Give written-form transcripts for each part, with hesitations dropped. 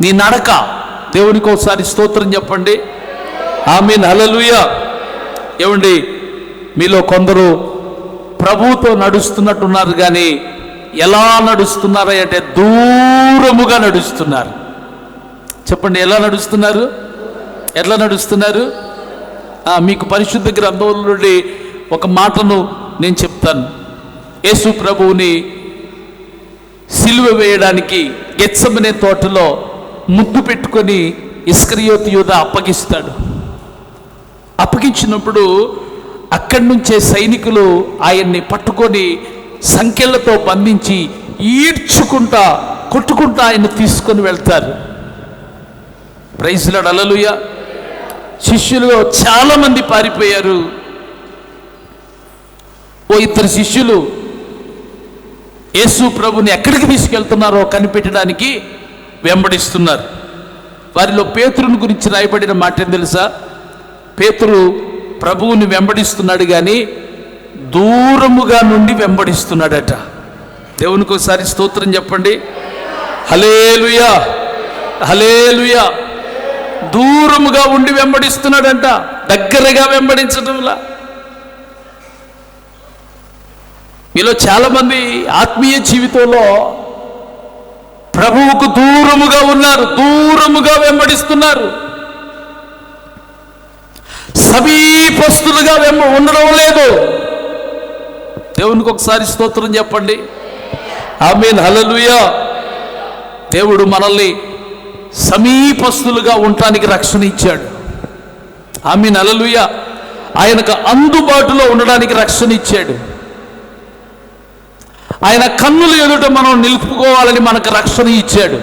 నీ నడక. దేవునికి ఒకసారి స్తోత్రం చెప్పండి. ఆమేన్, హల్లెలూయా. ఏమండి, మీలో కొందరు ప్రభువుతో నడుస్తున్నట్టున్నారు, కానీ ఎలా నడుస్తున్నారు అంటే దూరముగా నడుస్తున్నారు. చెప్పండి, ఎలా నడుస్తున్నారు? ఎట్లా నడుస్తున్నారు? మీకు పరిశుద్ధ గ్రంథంలో నుండి ఒక మాటను నేను చెప్తాను. యేసు ప్రభువుని సిలువ వేయడానికి గెత్సెమనే తోటలో ముద్దు పెట్టుకొని ఇస్కరియోతు యూదా అప్పగిస్తాడు. అప్పగించినప్పుడు అక్కడి నుంచే సైనికులు ఆయన్ని పట్టుకొని సంకెళ్లతో బంధించి ఈడ్చుకుంటా కొట్టుకుంటా ఆయన తీసుకొని వెళ్తారు. ప్రైజ్ లార్డ్, హల్లెలూయా. శిష్యులు చాలామంది పారిపోయారు. ఓ ఇద్దరు శిష్యులు యేసు ప్రభుని ఎక్కడికి తీసుకెళ్తున్నారో కనిపెట్టడానికి వెంబడిస్తున్నారు. వారిలో పేతురుని గురించి రాయబడిన మాట ఏం తెలుసా? పేతురు ప్రభువుని వెంబడిస్తున్నాడు, కానీ దూరముగా నుండి వెంబడిస్తున్నాడట. దేవునికి ఒకసారి స్తోత్రం చెప్పండి. హల్లెలూయా, హల్లెలూయా. దూరముగా ఉండి వెంబడిస్తున్నాడంట, దగ్గరగా వెంబడించడంలా. మీలో చాలామంది ఆత్మీయ జీవితంలో ప్రభువుకు దూరముగా ఉన్నారు, దూరముగా వెంబడిస్తున్నారు. సమీపస్తులుగా ఉండడం లేదు. దేవునికి ఒకసారి స్తోత్రం చెప్పండి. ఆమేన్, హల్లెలూయా. దేవుడు మనల్ని సమీపస్తులుగా ఉండటానికి రక్షణ ఇచ్చాడు. ఆమేన్, హల్లెలూయా. ఆయనకు అందుబాటులో ఉండడానికి రక్షణ ఇచ్చాడు. ఆయన కన్నుల ఎదుట మనం నిలుపుకోవాలని మనకు రక్షణ ఇచ్చాడు.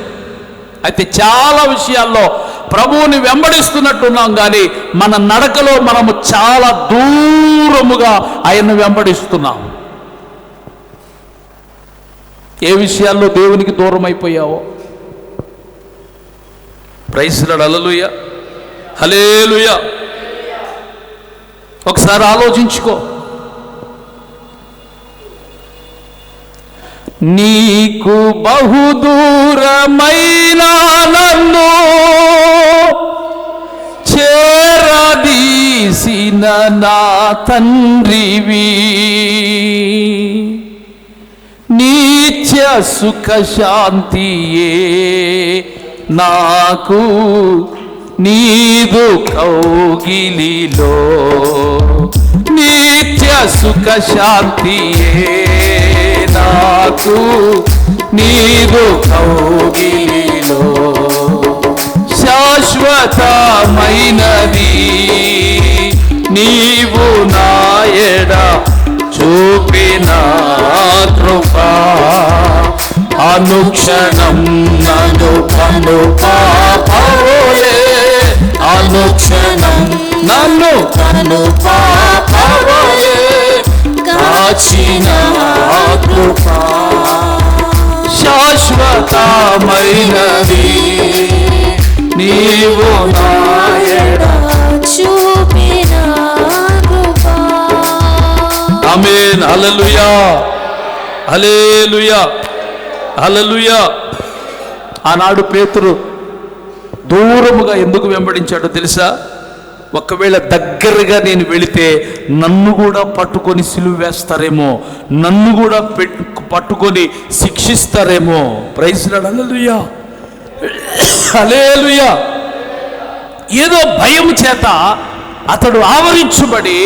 అయితే చాలా విషయాల్లో ప్రభువుని వెంబడిస్తున్నట్టున్నాం, కానీ మన నడకలో మనము చాలా దూరముగా ఆయన్ని వెంబడిస్తున్నాం. ఏ విషయాల్లో దేవునికి దూరం అయిపోయావో? ప్రైజ్ లార్డ్, హల్లెలూయా, హల్లెలూయా. ఒకసారి ఆలోచించుకో. నీకు బహుదూరమైన నన్ను చేరదీసిన నా తండ్రివి, నిత్య సుఖ శాంతియే నాకు నీదు కౌగిలిలో, నిత్య సుఖ శాంతియే నాకు నీదు కౌగిలిలో, శాశ్వతమైనది నీవు నాయడ చూపిన కృపా, అనుక్షణం నన్ను కను పాపవలే, అనుక్షణం నన్ను కను పాపవలే కాచిన కృపా, శాశ్వతమైనది నీవు నాయడ చూపిన కృపా. ఆమేన్, హల్లెలూయా, హల్లెలూయా, హల్లెలూయా. ఆనాడు పేతురు దూరముగా ఎందుకు వెంబడించాడో తెలుసా? ఒకవేళ దగ్గరగా నేను వెళితే నన్ను కూడా పట్టుకొని సిలువ వేస్తారేమో, నన్ను కూడా పట్టుకొని శిక్షిస్తారేమో. ప్రైజ్ లార్డ్, హల్లెలూయా, హల్లెలూయా. ఏదో భయం చేత అతడు ఆవరించబడి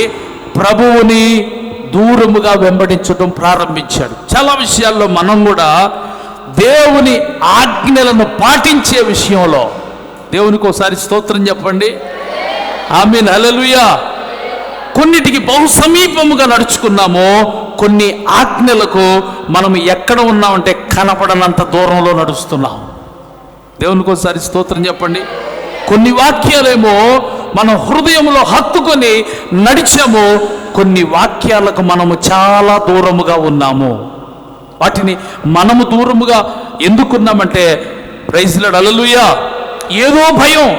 ప్రభువుని దూరముగా వెంబడించడం ప్రారంభించాడు. చాలా విషయాల్లో మనం కూడా దేవుని ఆజ్ఞలను పాటించే విషయంలో దేవునికి ఒకసారి స్తోత్రం చెప్పండి. ఆమేన్, హల్లెలూయా. కొన్నిటికి బహు సమీపముగా నడుచుకున్నాము, కొన్ని ఆజ్ఞలకు మనం ఎక్కడ ఉన్నామంటే కనపడనంత దూరంలో నడుస్తున్నాం. దేవునికి ఒకసారి స్తోత్రం చెప్పండి. కొన్ని వాక్యాలేమో మనం హృదయంలో హత్తుకొని నడిచాము, కొన్ని వాక్యాలకు మనము చాలా దూరముగా ఉన్నాము. వాటిని మనము దూరముగా ఎందుకున్నామంటే ప్రైజ్ లార్డ్, హల్లెలూయా, ఏదో భయం.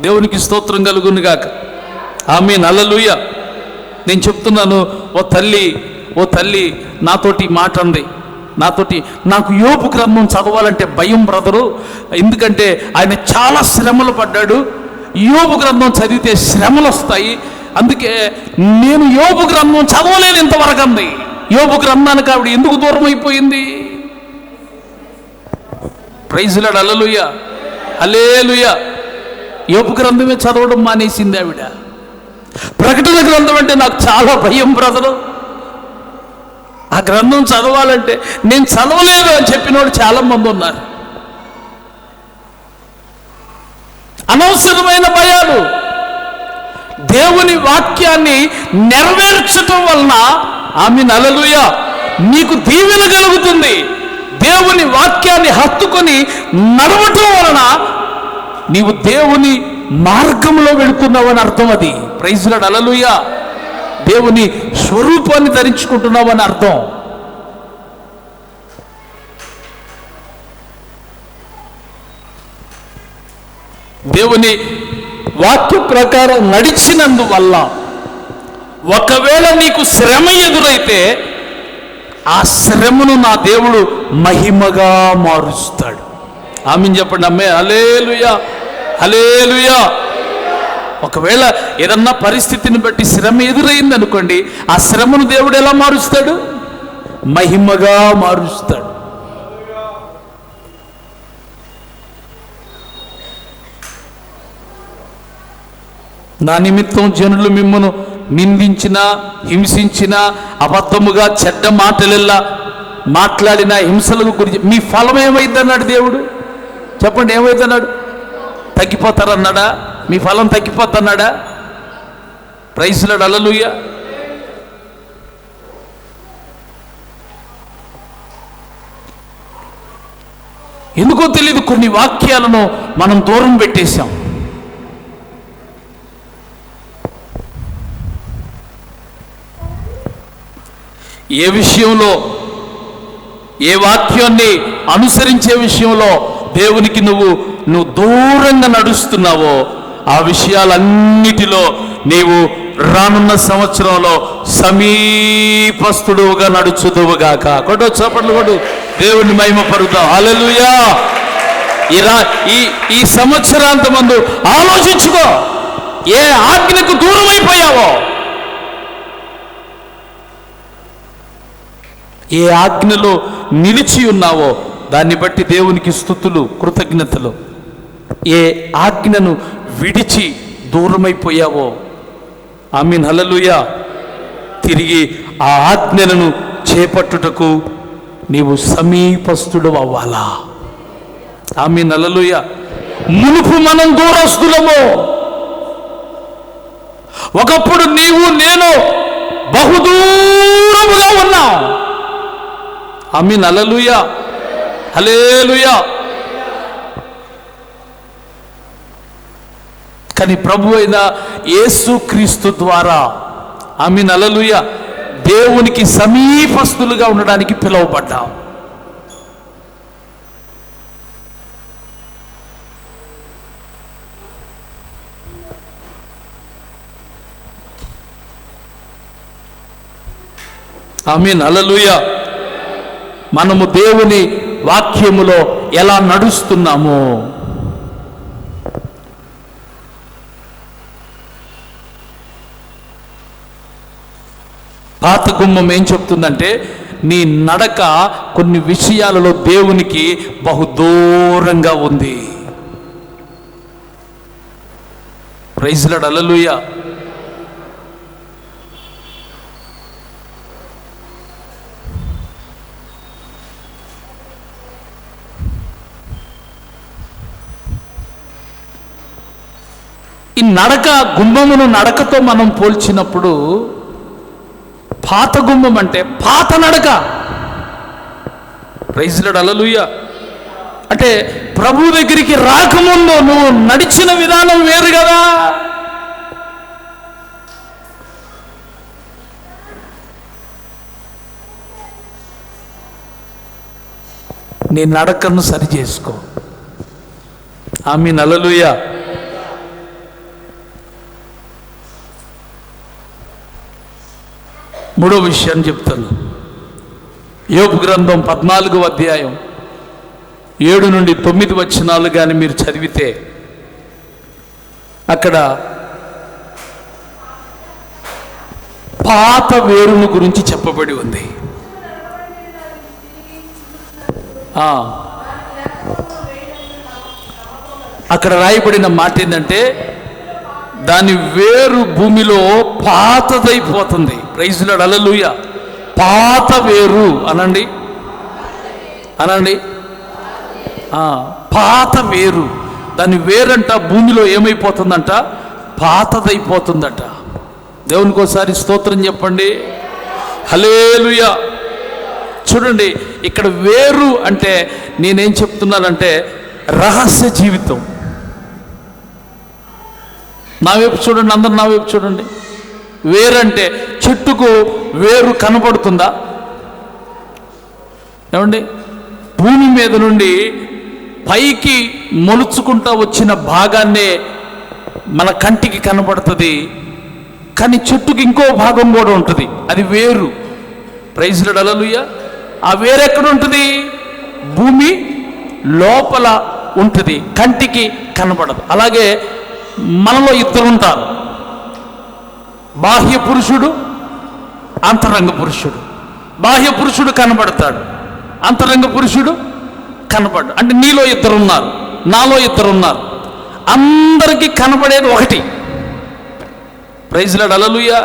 దేవునికి స్తోత్రం కలుగును గాక. ఆమేన్, హల్లెలూయా. నేను చెప్తున్నాను, ఓ తల్లి నాతోటి మాట అంది. నాతోటి, నాకు యోబు గ్రంథం చదవాలంటే భయం బ్రదరు, ఎందుకంటే ఆయన చాలా శ్రమలు పడ్డాడు, యోబు గ్రంథం చదివితే శ్రమలు వస్తాయి, అందుకే నేను యోబు గ్రంథం చదవలేను ఇంతవరకు అంది. యోబు గ్రంథానికి ఆవిడ ఎందుకు దూరం అయిపోయింది? ప్రైజ్ లార్డ్, హల్లెలూయా, హల్లెలూయా. యోబు గ్రంథమే చదవడం మానేసింది ఆవిడ. ప్రకటన గ్రంథం అంటే నాకు చాలా భయం బ్రదరు, ఆ గ్రంథం చదవాలంటే నేను చదవలేదు అని చెప్పిన వాళ్ళు చాలా మంది ఉన్నారు. అనవసరమైన భయాలు. దేవుని వాక్యాన్ని నెరవేర్చటం వలన ఆమేన్, హల్లెలూయా, నీకు దీవెన కలుగుతుంది. దేవుని వాక్యాన్ని హత్తుకొని నడవటం వలన నీవు దేవుని మార్గంలో వెళుతున్నావని అర్థం. అది ప్రైజ్ లార్డ్, హల్లెలూయా. దేవుని స్వరూపాన్ని ధరించుకుంటున్నావని అర్థం. దేవుని వాక్య ప్రకారం నడిచినందువల్ల ఒకవేళ నీకు శ్రమ ఎదురైతే ఆ శ్రమను నా దేవుడు మహిమగా మారుస్తాడు. ఆమేన్ చెప్పండి అమ్మే, హల్లెలూయా, హల్లెలూయా. ఒకవేళ ఏదన్నా పరిస్థితిని బట్టి శ్రమ ఎదురైంది అనుకోండి, ఆ శ్రమను దేవుడు ఎలా మారుస్తాడు? మహిమగా మారుస్తాడు. నా నిమిత్తం జనులు మిమ్మను నిందించినా, హింసించినా, అబద్ధముగా చెడ్డ మాటలెల్లా మాట్లాడిన హింసల గురించి మీ ఫలం ఏమైందన్నాడు దేవుడు? చెప్పండి, ఏమైందన్నాడు? తగ్గిపోతారన్నాడా? మీ ఫలం తగ్గిపోతున్నాడా? ప్రైజ్ లార్డ్, హల్లెలూయా. ఎందుకో తెలియదు, కొన్ని వాక్యాలను మనం దూరం పెట్టేశాం. ఏ విషయంలో, ఏ వాక్యాన్ని అనుసరించే విషయంలో దేవునికి నువ్వు దూరంగా నడుస్తున్నావో ఆ విషయాలన్నిటిలో నీవు రానున్న సంవత్సరంలో సమీపస్తుడుగా నడుచుదువుగాక. కొట్టు చప్పట్లు కొట్టు, దేవుని మహిమపరుద్దాం. హల్లెలూయా. ఈ సంవత్సరాంతమందు ఆలోచించుకో, ఏ ఆజ్ఞకు దూరమైపోయావో, ఏ ఆజ్ఞలో నిలిచి ఉన్నావో దాన్ని బట్టి దేవునికి స్తుతులు, కృతజ్ఞతలు. ఏ ఆజ్ఞను విడిచి దూరమైపోయావో ఆమేన్, హల్లెలూయా, తిరిగి ఆ ఆజ్ఞలను చేపట్టుటకు నీవు సమీపస్తుడు అవ్వాలా. ఆమేన్, హల్లెలూయా. మునుపు మనం దూరస్తులము. ఒకప్పుడు నీవు నేను బహుదూరముగా ఉన్నాం. ఆమేన్, హల్లెలూయా, హల్లెలూయా. కానీ ప్రభు అయిన యేసుక్రీస్తు ద్వారా ఆమేన్, హల్లెలూయా, దేవునికి సమీపస్తులుగా ఉండడానికి పిలువబడ్డాం. ఆమేన్, హల్లెలూయా. మనము దేవుని వాక్యములో ఎలా నడుస్తున్నాము? పాత గుమ్మం ఏం చెప్తుందంటే, నీ నడక కొన్ని విషయాలలో దేవునికి బహుదూరంగా ఉంది. ప్రైజ్ లార్డ్, హల్లెలూయా. ఈ నడక, గుమ్మమును నడకతో మనం పోల్చినప్పుడు పాత గుమ్మం అంటే పాత నడక. ప్రైజ్ లార్డ్, హల్లెలూయా. అంటే ప్రభు దగ్గరికి రాకముందు నువ్వు నడిచిన విధానం వేరు కదా. నీ నడకను సరి చేసుకో. ఆమేన్, హల్లెలూయా. మూడో విషయాన్ని చెప్తాను. యోబు గ్రంథం 14వ అధ్యాయం 7 నుండి 9 వచనాలు కానీ మీరు చదివితే అక్కడ పాత వేరును గురించి చెప్పబడి ఉంది. అక్కడ రాయబడిన మాట ఏంటంటే దాని వేరు భూమిలో పాతదైపోతుంది. ప్రైజ్ లార్డ్, హల్లెలూయా. పాత వేరు అనండి, అనండి. పాత వేరు, దాని వేరంట భూమిలో ఏమైపోతుందంట, పాతదైపోతుందట. దేవునికి ఒకసారి స్తోత్రం చెప్పండి, హల్లెలూయా. చూడండి, ఇక్కడ వేరు అంటే నేనేం చెప్తున్నానంటే రహస్య జీవితం. నా వైపు చూడండి, అందరు నా వైపు చూడండి. వేరంటే చెట్టుకు వేరు కనబడుతుందా? ఏమండి, భూమి మీద నుండి పైకి మొలుచుకుంటా వచ్చిన భాగాన్నే మన కంటికి కనబడుతుంది, కానీ చెట్టుకి ఇంకో భాగం కూడా ఉంటుంది, అది వేరు. ప్రైజ్ లార్డ్, హల్లెలూయా. ఆ వేరు ఎక్కడ ఉంటుంది? భూమి లోపల ఉంటుంది, కంటికి కనబడదు. అలాగే మనలో ఇద్దరు ఉంటారు, బాహ్య పురుషుడు, అంతరంగ పురుషుడు. బాహ్య పురుషుడు కనబడతాడు, అంతరంగ పురుషుడు కనబడ్డు. అంటే నీలో ఇద్దరు ఉన్నారు, నాలో ఇద్దరు ఉన్నారు, అందరికీ కనబడేది ఒకటి. ప్రైజ్ లార్డ్, హల్లెలూయా.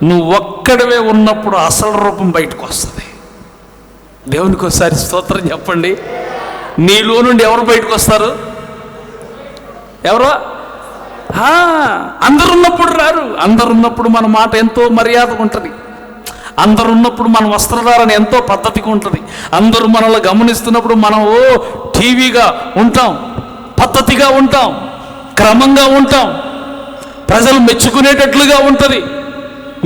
నువ్వు ఒక్కడవే ఉన్నప్పుడు అసలు రూపం బయటకు వస్తుంది. దేవునికి ఒకసారి స్తోత్రం చెప్పండి. నీలో నుండి ఎవరు బయటకు వస్తారు? ఎవరో అందరున్నప్పుడు రారు. అందరున్నప్పుడు మన మాట ఎంతో మర్యాదగా ఉంటుంది, అందరున్నప్పుడు మన వస్త్రధారణ ఎంతో పద్ధతిగా ఉంటుంది, అందరూ మనల్ని గమనిస్తున్నప్పుడు మనం టీవీగా ఉంటాం, పద్ధతిగా ఉంటాం, క్రమంగా ఉంటాం, ప్రజలు మెచ్చుకునేటట్లుగా ఉంటుంది.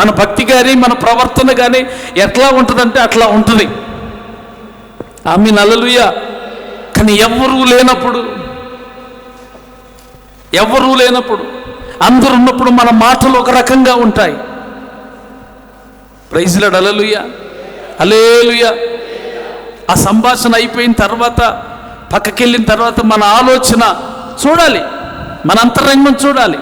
మన భక్తి కానీ మన ప్రవర్తన కానీ ఎట్లా ఉంటుందంటే అట్లా ఉంటుంది. ఆమేన్, హల్లెలూయా. కానీ ఎవరూ లేనప్పుడు, అందరూ ఉన్నప్పుడు మన మాటలు ఒక రకంగా ఉంటాయి. ప్రైజ్ లార్డ్, హల్లెలూయా, హల్లెలూయా. ఆ సంభాషణ అయిపోయిన తర్వాత, పక్కకెళ్ళిన తర్వాత మన ఆలోచన చూడాలి, మన అంతరంగం చూడాలి.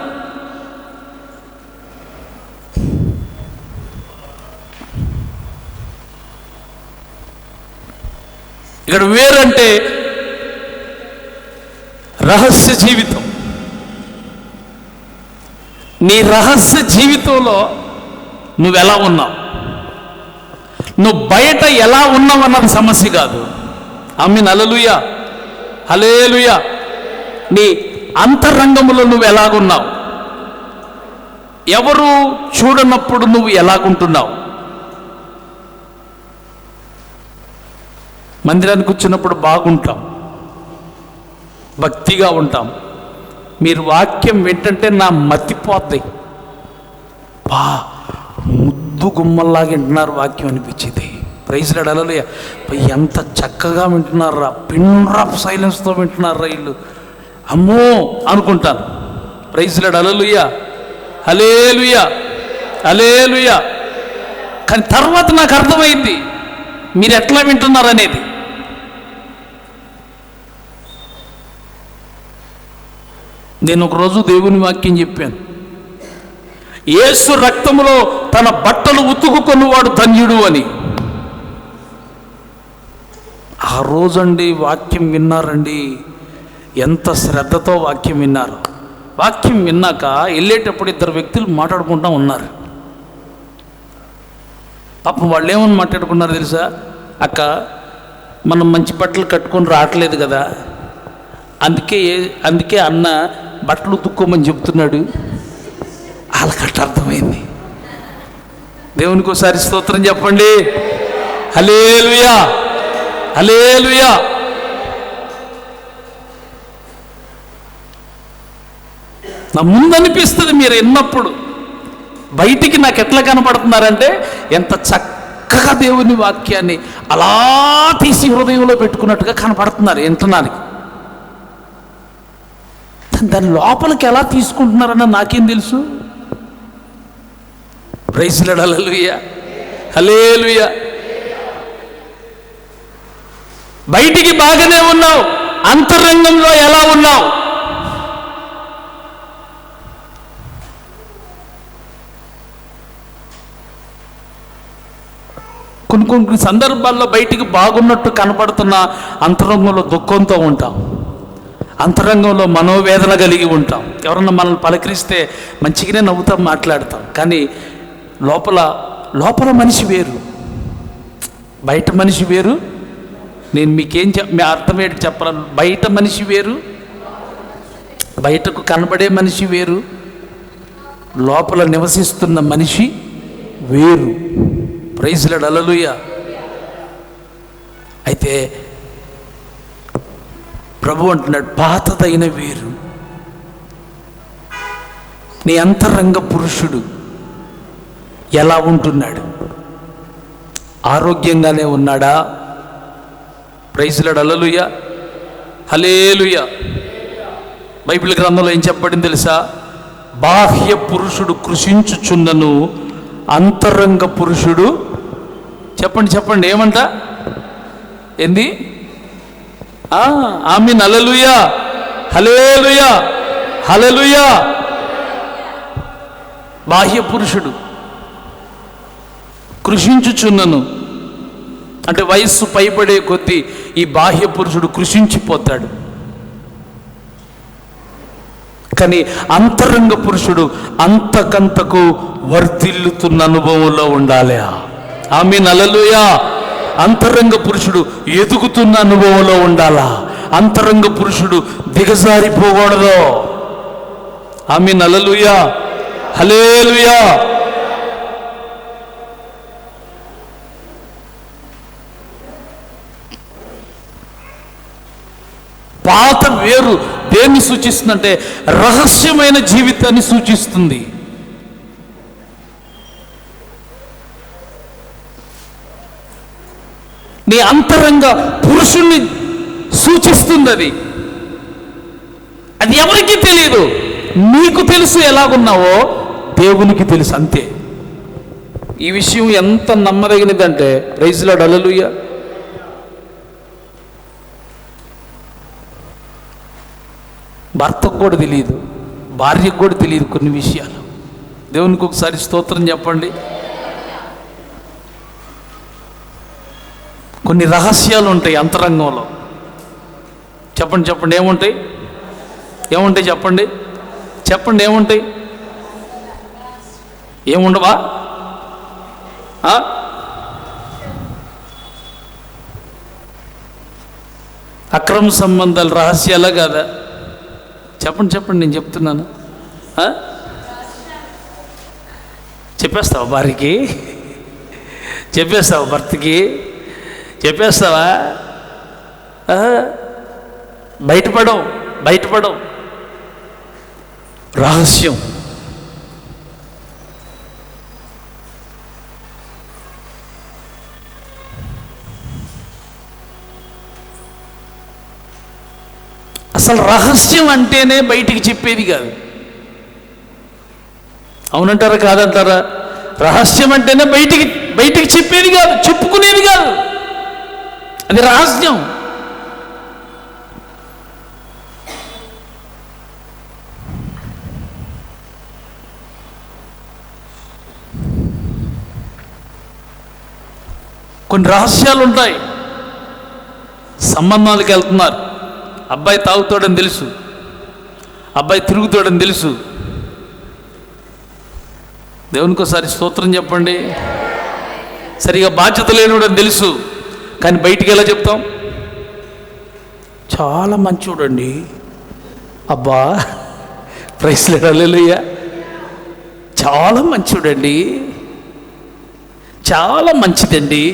ఇక్కడ వేరంటే రహస్య జీవితం. నీ రహస్య జీవితంలో నువ్వెలా ఉన్నావు, నువ్వు బయట ఎలా ఉన్నావు అన్నది సమస్య కాదు. ఆమేన్, హల్లెలూయా, హల్లెలూయా. నీ అంతరంగంలో నువ్వు ఎలాగున్నావు, ఎవరు చూడనప్పుడు నువ్వు ఎలాగుంటున్నావు. మందిరానికి వచ్చినప్పుడు బాగుంటాం, భక్తిగా ఉంటాం. మీరు వాక్యం వింటుంటే నా మతిపోద్ది, ముద్దు గుమ్మల్లాగా వింటున్నారు వాక్యం అనిపించింది. ప్రైజ్ లార్డ్, హల్లెలూయా. ఎంత చక్కగా వింటున్నారా, పిన్ డ్రాప్ సైలెన్స్తో వింటున్నారా వీళ్ళు, అమ్మో అనుకుంటాను. ప్రైజ్ లార్డ్, హల్లెలూయా, హల్లెలూయా, హల్లెలూయా. కానీ తర్వాత నాకు అర్థమైంది మీరు ఎట్లా వింటున్నారు అనేది. నేను ఒకరోజు దేవుని వాక్యం చెప్పాను, యేసు రక్తములో తన బట్టలు ఉతుకుకొనివాడు ధన్యుడు అని. ఆ రోజండి వాక్యం విన్నారండి, ఎంత శ్రద్ధతో వాక్యం విన్నారు. వాక్యం విన్నాక వెళ్ళేటప్పుడు ఇద్దరు వ్యక్తులు మాట్లాడుకుంటూ ఉన్నారు. పాపం వాళ్ళు ఏమని మాట్లాడుకున్నారు తెలుసా? అక్క, మనం మంచి బట్టలు కట్టుకొని రావట్లేదు కదా, అందుకే అన్న బట్టలు ఉతుక్కోమని చెప్తున్నాడు. వాళ్ళకట్ట అర్థమైంది. దేవునికి ఒకసారి స్తోత్రం చెప్పండి, హల్లెలూయా, హల్లెలూయా. నా ముందు అనిపిస్తుంది మీరు విన్నప్పుడు, బయటికి నాకు ఎట్లా కనపడుతున్నారంటే ఎంత చక్కగా దేవుని వాక్యాన్ని అలా తీసి హృదయంలో పెట్టుకున్నట్టుగా కనపడుతున్నారు వింటున్నానికి. దాని లోపలికి ఎలా తీసుకుంటున్నారన్న నాకేం తెలుసు. ప్రైజ్ లార్డ్, హల్లెలూయా, హల్లెలూయా. బయటికి బాగానే ఉన్నావు, అంతరంగంలో ఎలా ఉన్నావు? కొన్ని సందర్భాల్లో బయటికి బాగున్నట్టు కనపడుతున్న అంతరంగంలో దుఃఖంతో ఉంటాం, అంతరంగంలో మనోవేదన కలిగి ఉంటాం. ఎవరన్నా మనల్ని పలకరిస్తే మంచిగానే నవ్వుతాం, మాట్లాడతాం, కానీ లోపల మనిషి వేరు, బయట మనిషి వేరు. నేను మీకేం మీ అర్థమేంటి చెప్పాలి? బయట మనిషి వేరు, బయటకు కనబడే మనిషి వేరు, లోపల నివసిస్తున్న మనిషి వేరు. ప్రైజ్ లార్డ్, హల్లెలూయా. అయితే ప్రభు అంటున్నాడు, పాతదైన వేరు. నీ అంతరంగ పురుషుడు ఎలా ఉంటున్నాడు? ఆరోగ్యంగానే ఉన్నాడా? ప్రైజ్ లార్డ్, హల్లెలూయా, హల్లెలూయా. బైబిల్ గ్రంథంలో ఏం చెప్పబడింది తెలుసా? బాహ్య పురుషుడు కృషించుచున్నను, అంతరంగ పురుషుడు, చెప్పండి ఏమంట? ఏంది? ఆమీన్, హల్లెలూయా, హల్లెలూయా, హల్లెలూయా. బాహ్య పురుషుడు కృషించుచున్నను అంటే వయస్సు పైబడే కొద్దీ ఈ బాహ్య పురుషుడు కృషించిపోతాడు. కానీ అంతరంగ పురుషుడు అంతకంతకు వర్ధిల్లుతున్న అనుభవంలో ఉండాలి. ఆమీన్, హల్లెలూయా. అంతరంగ పురుషుడు ఎదుగుతున్న అనుభవంలో ఉండాలా. అంతరంగ పురుషుడు దిగజారిపోకూడదు. ఆమీన్, హల్లెలూయా, హల్లెలూయా. పాత వేరు దేన్ని సూచిస్తుందంటే రహస్యమైన జీవితాన్ని సూచిస్తుంది. నీ అంతరంగ పురుషుణ్ణి సూచిస్తుంది. అది ఎవరికీ తెలియదు. నీకు తెలుసు ఎలాగున్నావో, దేవునికి తెలుసు, అంతే. ఈ విషయం ఎంత నమ్మదగినదంటే, ప్రైజ్ లార్డ్, హల్లెలూయా, భర్తకు కూడా తెలియదు, భార్యకు కూడా తెలియదు కొన్ని విషయాలు. దేవునికి ఒకసారి స్తోత్రం చెప్పండి. కొన్ని రహస్యాలు ఉంటాయి అంతరంగంలో. చెప్పండి ఏముంటాయి? చెప్పండి ఏముంటాయి? ఏముండవా? అక్రమ సంబంధాలు రహస్యాలా కాదా? చెప్పండి, నేను చెప్తున్నాను. చెప్పేస్తావా భార్యకి? చెప్పేస్తావా భర్తకి? చెప్పేస్తావా? బయటపడవు. రహస్యం. అసలు రహస్యం అంటేనే బయటికి చెప్పేది కాదు. అవునంటారా కాదంటారా? రహస్యం అంటేనే బయటికి చెప్పేది కాదు, చెప్పుకునేది కాదు. అది రహస్యం. కొన్ని రహస్యాలు ఉంటాయి. సంబంధాలకు వెళ్తున్నారు, అబ్బాయి తాగుతాడని తెలుసు, అబ్బాయి తిరుగుతాడని తెలుసు. దేవునికి ఒకసారి స్తోత్రం చెప్పండి. సరిగా బాధ్యత లేనివాడని తెలుసు, కానీ బయటికి ఎలా చెప్తాం? చాలా మంచోడండి, అబ్బా, ప్రైజ్ లార్డ్, హల్లెలూయా, చాలా మంచోడండి, చాలా మంచిదండి.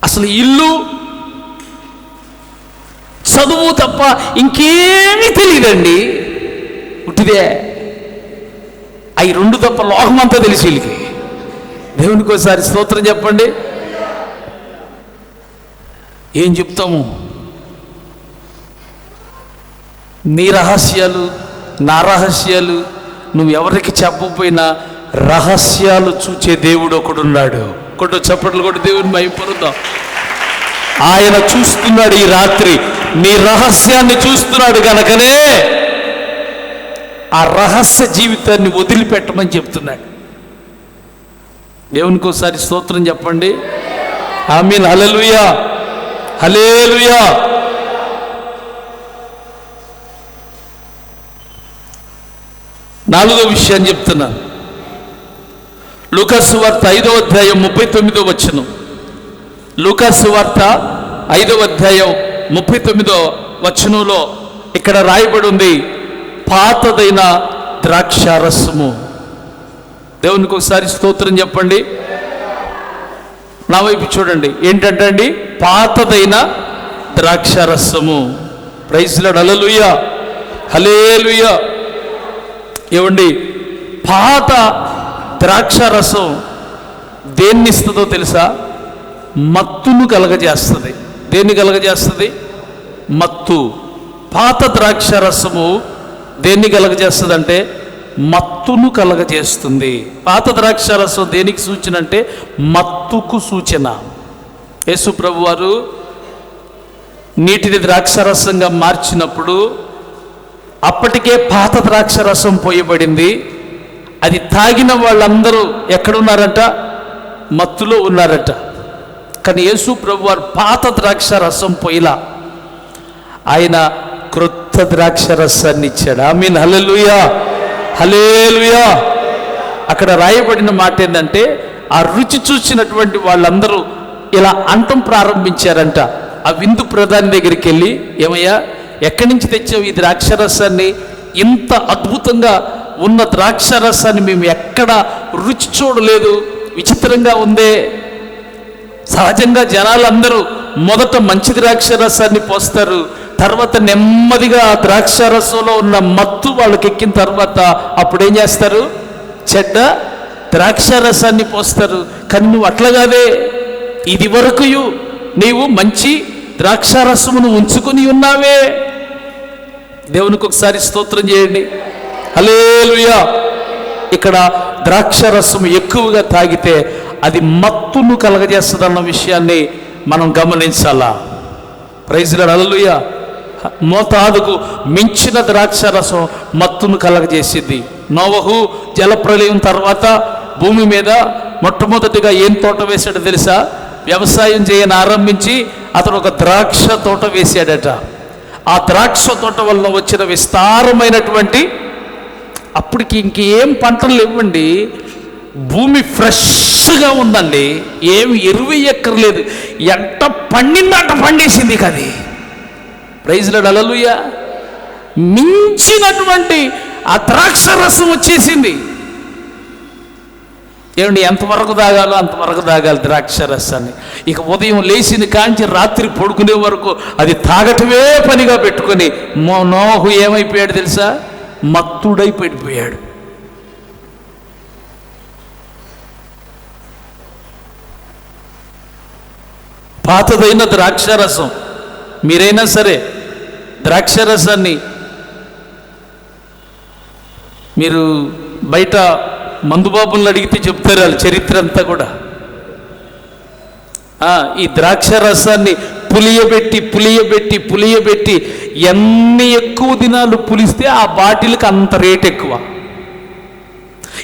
అసలు ఇల్లు చదువు తప్ప ఇంకేమీ తెలియదండి, ఉట్టిదే. అవి రెండు తప్ప లోకమంతా తెలిసి వీళ్ళకి. దేవునికి ఒకసారి స్తోత్రం చెప్పండి. ఏం చెప్తాము? నీ రహస్యాలు, నా రహస్యాలు నువ్వు ఎవరికి చెప్పకపోయినా రహస్యాలు చూచే దేవుడు ఒకడున్నాడు. చప్పట్లు కొట్టు దేవుని మహిమపరుద్దాం. ఆయన చూస్తున్నాడు, ఈ రాత్రి నీ రహస్యాన్ని చూస్తున్నాడు కనుకనే ఆ రహస్య జీవితాన్ని వదిలిపెట్టమని చెప్తున్నాడు. దేవునికి ఒకసారి స్తోత్రం చెప్పండి. ఆమేన్. హల్లెలూయా, హల్లెలూయా. నాలుగో విషయాన్ని చెప్తున్నాను. లూకాసు వార్త 5వ అధ్యాయం 39వ వచనం. లూకాసు వార్త 5వ అధ్యాయం 39వ వచనంలో ఇక్కడ రాయబడి ఉంది, పాతదైన ద్రాక్షారసము. దేవునికి ఒకసారి స్తోత్రం చెప్పండి. నా వైపు చూడండి. ఏంటంటే అండి, పాతదైన ద్రాక్షారసము. Praise lord. Hallelujah, hallelujah. ఏమండి, పాత ద్రాక్షారసం దేన్ని ఇస్తుందో తెలుసా? మత్తును కలగజేస్తుంది. దేన్ని కలగజేస్తుంది? మత్తు. పాత ద్రాక్షారసము దేన్ని కలగజేస్తుంది అంటే మత్తును కలగజేస్తుంది. పాత ద్రాక్షారసం దేనికి సూచన అంటే మత్తుకు సూచన. యేసు ప్రభు వారు నీటిని ద్రాక్షారసంగా మార్చినప్పుడు అప్పటికే పాత ద్రాక్షారసం పోయబడింది. అది తాగిన వాళ్ళందరూ ఎక్కడున్నారట? మత్తులో ఉన్నారట. కానీ యేసు ప్రభు వారు పాత ద్రాక్షారసం పోయిలా, ఆయన క్రొత్త ద్రాక్షారసాన్ని ఇచ్చాడు. ఆమేన్. హల్లెలూయా, హల్లెలూయా. అక్కడ రాయబడిన మాట ఏంటంటే, ఆ రుచి చూసినటువంటి వాళ్ళందరూ ఇలా అంటం ప్రారంభించారంట. ఆ విందు ప్రధాని దగ్గరికి వెళ్ళి, ఏమయ్యా, ఎక్కడి నుంచి తెచ్చావు ఈ ద్రాక్షారసాన్ని? ఇంత అద్భుతంగా ఉన్న ద్రాక్షారసాన్ని మేము ఎక్కడ రుచి చూడలేదు, విచిత్రంగా ఉందే. సహజంగా జనాలందరూ మొదట మంచి ద్రాక్షారసాన్ని పోస్తారు, తర్వాత నెమ్మదిగా ఆ ద్రాక్షారసంలో ఉన్న మత్తు వాళ్ళకి ఎక్కిన తర్వాత అప్పుడేం చేస్తారు? చెడ్డ ద్రాక్షారసాన్ని పోస్తారు. కానీ నువ్వు అట్లా కాదే, ఇది వరకు నీవు మంచి ద్రాక్షారసమును ఉంచుకుని ఉన్నావే. దేవునికి ఒకసారి స్తోత్రం చేయండి. హల్లెలూయా. ఇక్కడ ద్రాక్షారసం ఎక్కువగా తాగితే అది మత్తును కలగజేస్తుందన్న విషయాన్ని మనం గమనించాలా. Praise lord. హల్లెలూయా. మోతాదుకు మించిన ద్రాక్షారసం మత్తును కలగజేసింది. నోవహు జలప్రలయం తర్వాత భూమి మీద మొట్టమొదటిగా ఏం తోట వేశాడో తెలుసా? వ్యవసాయం చేయని ఆరంభించి అతను ఒక ద్రాక్ష తోట వేశాడట. ఆ ద్రాక్ష తోట వల్ల వచ్చిన విస్తారమైనటువంటి, అప్పటికి ఇంకేం పంటలు ఇవ్వండి, భూమి ఫ్రెష్గా ఉందండి, ఏమి ఎరువు ఎక్కర్లేదు, ఎంత పండిందంట పండేసింది కది. Praise lord. హల్లెలూయా. మించినటువంటి ఆ ద్రాక్ష రసం వచ్చేసింది. ఏమండి, ఎంతవరకు తాగాలో అంతవరకు తాగాలి ద్రాక్ష రసాన్ని. ఇక ఉదయం లేచిన కాంచి రాత్రి పడుకునే వరకు అది తాగటమే పనిగా పెట్టుకొని నోహు ఏమైపోయాడు తెలుసా? మత్తుడై పడిపోయాడు. పాతదైన ద్రాక్షారసం. మీరైనా సరే ద్రాక్షారసాన్ని మీరు బయట మందుబాబులను అడిగితే చెప్తారు వాళ్ళ చరిత్ర అంతా కూడా. ఈ ద్రాక్షారసాన్ని పులియబెట్టి ఎన్ని ఎక్కువ దినాలు పులిస్తే ఆ బాటిల్కి అంత రేట్ ఎక్కువ.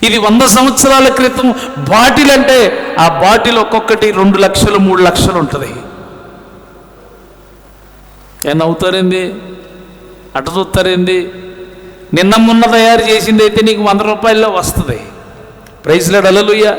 ఇది 100 సంవత్సరాల క్రితం బాటిల్ అంటే ఆ బాటిల్ ఒక్కొక్కటి 2 లక్షలు 3 లక్షలు ఉంటుంది. ఏమవుతారేంది? అటు చూస్తారేంది? నిన్న మొన్న తయారు చేసింది అయితే నీకు 100 రూపాయల్లో వస్తుంది. Praise lord. హల్లెలూయా.